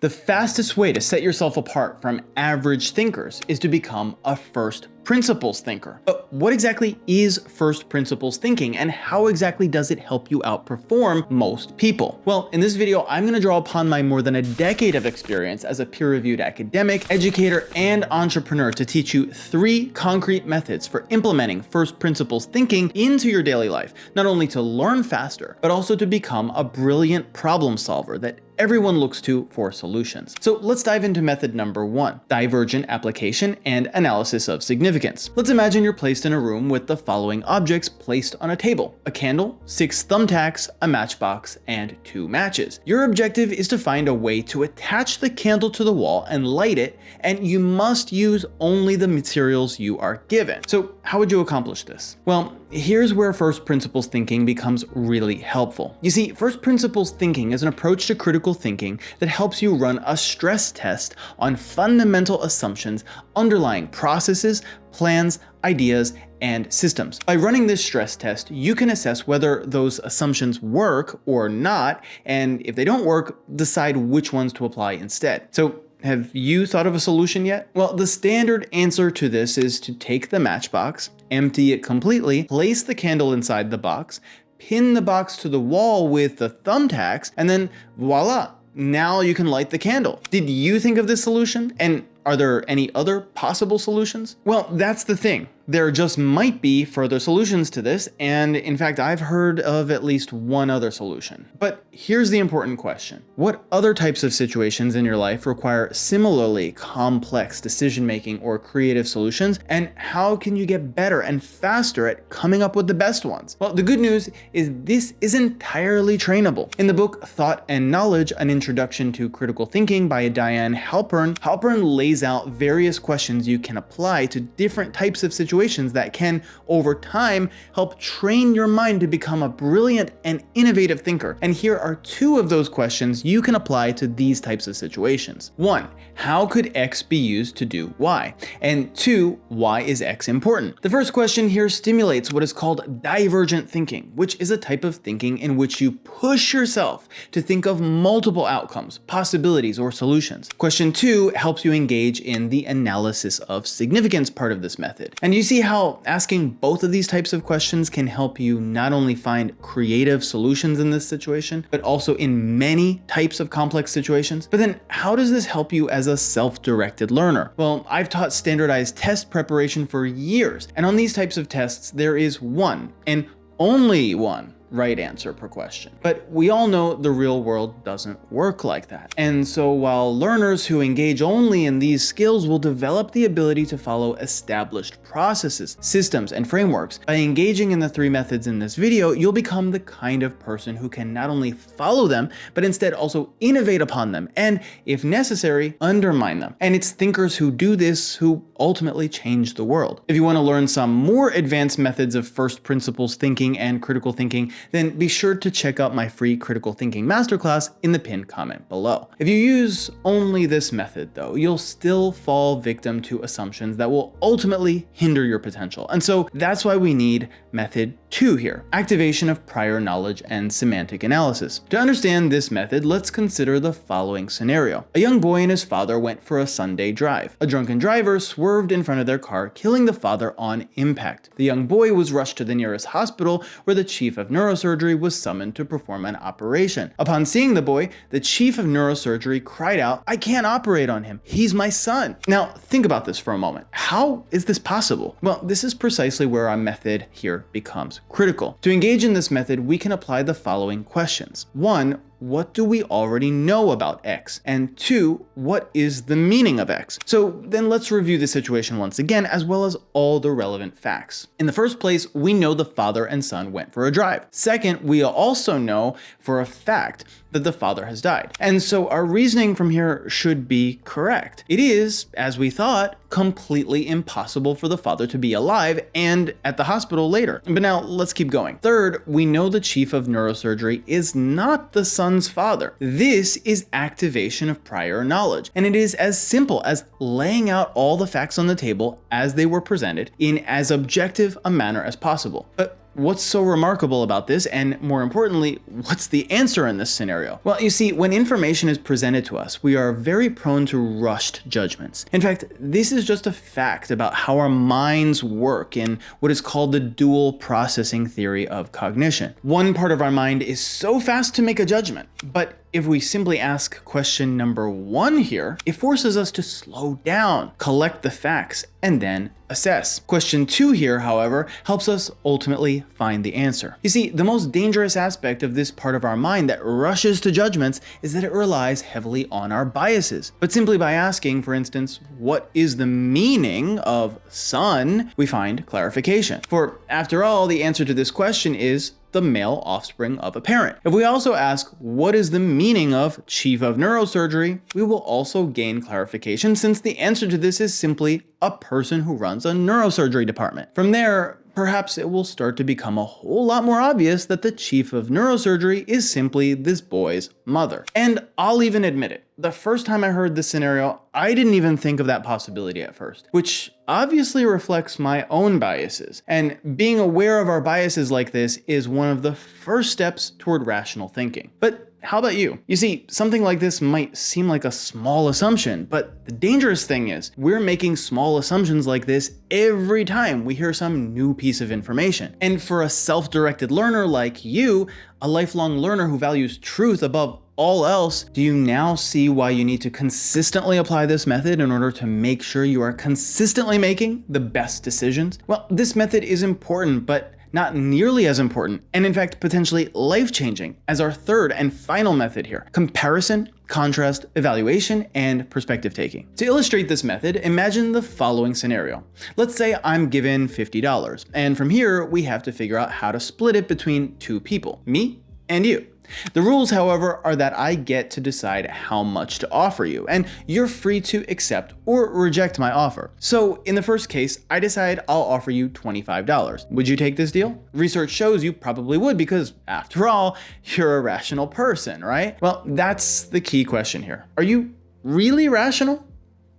The fastest way to set yourself apart from average thinkers is to become a first principles thinker. But what exactly is first principles thinking, and how exactly does it help you outperform most people? Well, in this video, I'm going to draw upon my more than a decade of experience as a peer-reviewed academic, educator, and entrepreneur to teach you 3 concrete methods for implementing first principles thinking into your daily life, not only to learn faster, but also to become a brilliant problem solver that everyone looks to for solutions. So let's dive into method number 1, divergent application and analysis of significance. Let's imagine you're placed in a room with the following objects placed on a table: a candle, 6 thumbtacks, a matchbox, and 2 matches. Your objective is to find a way to attach the candle to the wall and light it, and you must use only the materials you are given. So how would you accomplish this? Well, here's where first principles thinking becomes really helpful. You see, first principles thinking is an approach to critical thinking that helps you run a stress test on fundamental assumptions underlying processes, plans, ideas, and systems. By running this stress test, you can assess whether those assumptions work or not, and if they don't work, decide which ones to apply instead. So have you thought of a solution yet? Well, the standard answer to this is to take the matchbox, empty it completely, place the candle inside the box, pin the box to the wall with the thumbtacks, and then voila, now you can light the candle. Did you think of this solution? And are there any other possible solutions? Well, that's the thing. There just might be further solutions to this, and in fact, I've heard of at least one other solution. But here's the important question. What other types of situations in your life require similarly complex decision-making or creative solutions, and how can you get better and faster at coming up with the best ones? Well, the good news is this is entirely trainable. In the book Thought and Knowledge, An Introduction to Critical Thinking by Diane Halpern, lays out various questions you can apply to different types of situations that can, over time, help train your mind to become a brilliant and innovative thinker. And here are 2 of those questions you can apply to these types of situations. 1, how could X be used to do Y? And 2, why is X important? The first question here stimulates what is called divergent thinking, which is a type of thinking in which you push yourself to think of multiple outcomes, possibilities, or solutions. Question 2 helps you engage in the analysis of significance part of this method. And you see how asking both of these types of questions can help you not only find creative solutions in this situation, but also in many types of complex situations. But then how does this help you as a self-directed learner? Well, I've taught standardized test preparation for years, and on these types of tests, there is one and only one right answer per question. But we all know the real world doesn't work like that. And so while learners who engage only in these skills will develop the ability to follow established processes, systems, and frameworks, by engaging in the 3 methods in this video, you'll become the kind of person who can not only follow them, but instead also innovate upon them, and if necessary, undermine them. And it's thinkers who do this who ultimately change the world. If you want to learn some more advanced methods of first principles thinking and critical thinking, then be sure to check out my free critical thinking masterclass in the pinned comment below. If you use only this method though, you'll still fall victim to assumptions that will ultimately hinder your potential. And so that's why we need method 2 here, activation of prior knowledge and semantic analysis. To understand this method, let's consider the following scenario. A young boy and his father went for a Sunday drive. A drunken driver swerved in front of their car, killing the father on impact. The young boy was rushed to the nearest hospital where the chief of neurosurgery was summoned to perform an operation. Upon seeing the boy, the chief of neurosurgery cried out, "I can't operate on him. He's my son." Now, think about this for a moment. How is this possible? Well, this is precisely where our method here becomes critical. To engage in this method, we can apply the following questions. 1, what do we already know about X? And 2, what is the meaning of X? So then let's review the situation once again, as well as all the relevant facts. In the first place, we know the father and son went for a drive. Second, we also know for a fact that the father has died. And so our reasoning from here should be correct. It is, as we thought, completely impossible for the father to be alive and at the hospital later. But now let's keep going. Third, we know the chief of neurosurgery is not the son's father. This is activation of prior knowledge, and it is as simple as laying out all the facts on the table as they were presented in as objective a manner as possible. But what's so remarkable about this? And more importantly, what's the answer in this scenario? Well, you see, when information is presented to us, we are very prone to rushed judgments. In fact, this is just a fact about how our minds work in what is called the dual processing theory of cognition. One part of our mind is so fast to make a judgment, but if we simply ask question number 1 here, it forces us to slow down, collect the facts, and then assess. Question 2 here, however, helps us ultimately find the answer. You see, the most dangerous aspect of this part of our mind that rushes to judgments is that it relies heavily on our biases. But simply by asking, for instance, what is the meaning of son, we find clarification. For after all, the answer to this question is the male offspring of a parent. If we also ask, what is the meaning of chief of neurosurgery, we will also gain clarification, since the answer to this is simply a person who runs a neurosurgery department. From there, perhaps it will start to become a whole lot more obvious that the chief of neurosurgery is simply this boy's mother. And I'll even admit it, the first time I heard this scenario, I didn't even think of that possibility at first, which obviously reflects my own biases. And being aware of our biases like this is one of the first steps toward rational thinking. But how about you? You see, something like this might seem like a small assumption, but the dangerous thing is we're making small assumptions like this every time we hear some new piece of information. And for a self-directed learner like you, a lifelong learner who values truth above all else, do you now see why you need to consistently apply this method in order to make sure you are consistently making the best decisions? Well, this method is important, but not nearly as important, and in fact, potentially life-changing as our third and final method here: comparison, contrast, evaluation, and perspective taking. To illustrate this method, imagine the following scenario. Let's say I'm given $50, and from here, we have to figure out how to split it between 2 people, me and you. The rules, however, are that I get to decide how much to offer you, and you're free to accept or reject my offer. So in the first case, I decide I'll offer you $25. Would you take this deal? Research shows you probably would, because after all, you're a rational person, right? Well, that's the key question here. Are you really rational?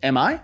Am I?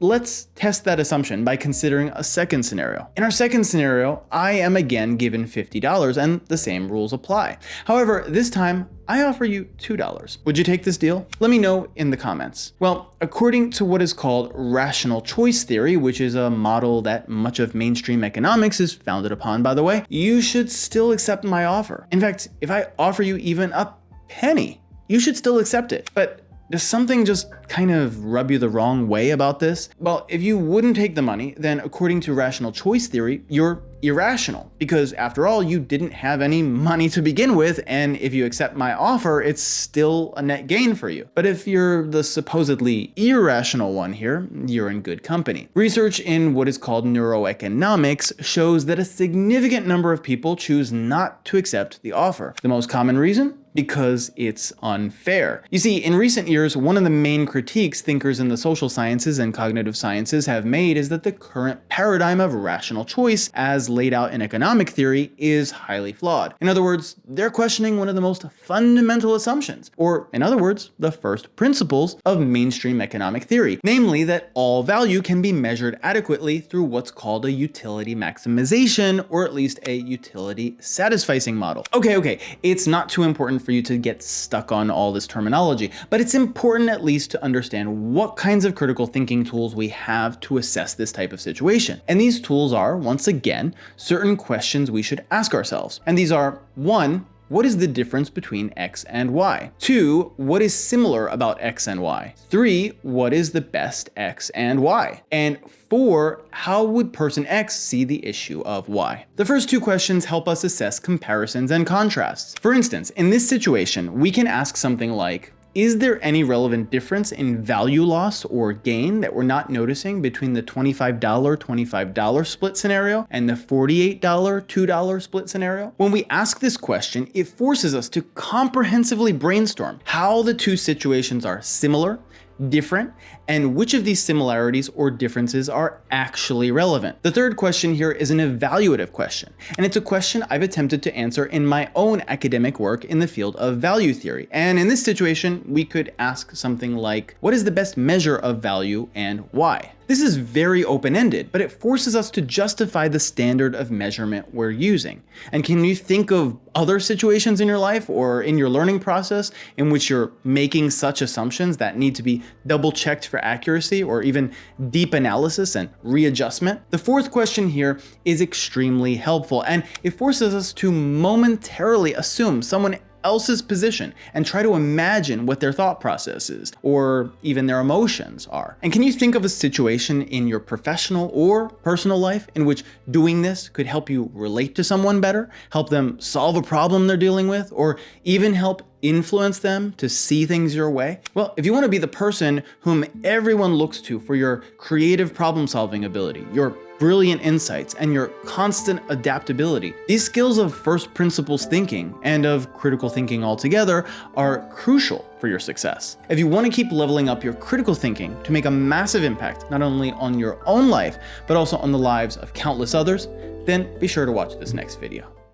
Let's test that assumption by considering a second scenario. In our second scenario, I am again given $50 and the same rules apply. However, this time I offer you $2. Would you take this deal? Let me know in the comments. Well, according to what is called rational choice theory, which is a model that much of mainstream economics is founded upon, by the way, you should still accept my offer. In fact, if I offer you even a penny, you should still accept it. But does something just kind of rub you the wrong way about this? Well, if you wouldn't take the money, then according to rational choice theory, you're irrational, because after all, you didn't have any money to begin with, and if you accept my offer, it's still a net gain for you. But if you're the supposedly irrational one here, you're in good company. Research in what is called neuroeconomics shows that a significant number of people choose not to accept the offer. The most common reason? Because it's unfair. You see, in recent years, one of the main critiques thinkers in the social sciences and cognitive sciences have made is that the current paradigm of rational choice, as laid out in economic theory, is highly flawed. In other words, they're questioning one of the most fundamental assumptions, or in other words, the first principles of mainstream economic theory, namely that all value can be measured adequately through what's called a utility maximization, or at least a utility satisficing model. Okay, it's not too important for you to get stuck on all this terminology, but it's important at least to understand what kinds of critical thinking tools we have to assess this type of situation. And these tools are, once again, certain questions we should ask ourselves. And these are: 1, what is the difference between X and Y? 2, what is similar about X and Y? 3, what is the best X and Y? And 4, how would person X see the issue of Y? The first 2 questions help us assess comparisons and contrasts. For instance, in this situation, we can ask something like, is there any relevant difference in value loss or gain that we're not noticing between the $25 split scenario and the $48 $2 split scenario? When we ask this question, it forces us to comprehensively brainstorm how the 2 situations are similar, different, and which of these similarities or differences are actually relevant. The third question here is an evaluative question, and it's a question I've attempted to answer in my own academic work in the field of value theory. And in this situation, we could ask something like, what is the best measure of value and why? This is very open-ended, but it forces us to justify the standard of measurement we're using. And can you think of other situations in your life or in your learning process in which you're making such assumptions that need to be double-checked for accuracy or even deep analysis and readjustment? The fourth question here is extremely helpful, and it forces us to momentarily assume someone else's position and try to imagine what their thought process is, or even their emotions are. And can you think of a situation in your professional or personal life in which doing this could help you relate to someone better, help them solve a problem they're dealing with, or even help influence them to see things your way? Well, if you want to be the person whom everyone looks to for your creative problem-solving ability, your brilliant insights, and your constant adaptability, these skills of first principles thinking and of critical thinking altogether are crucial for your success. If you want to keep leveling up your critical thinking to make a massive impact not only on your own life, but also on the lives of countless others, then be sure to watch this next video.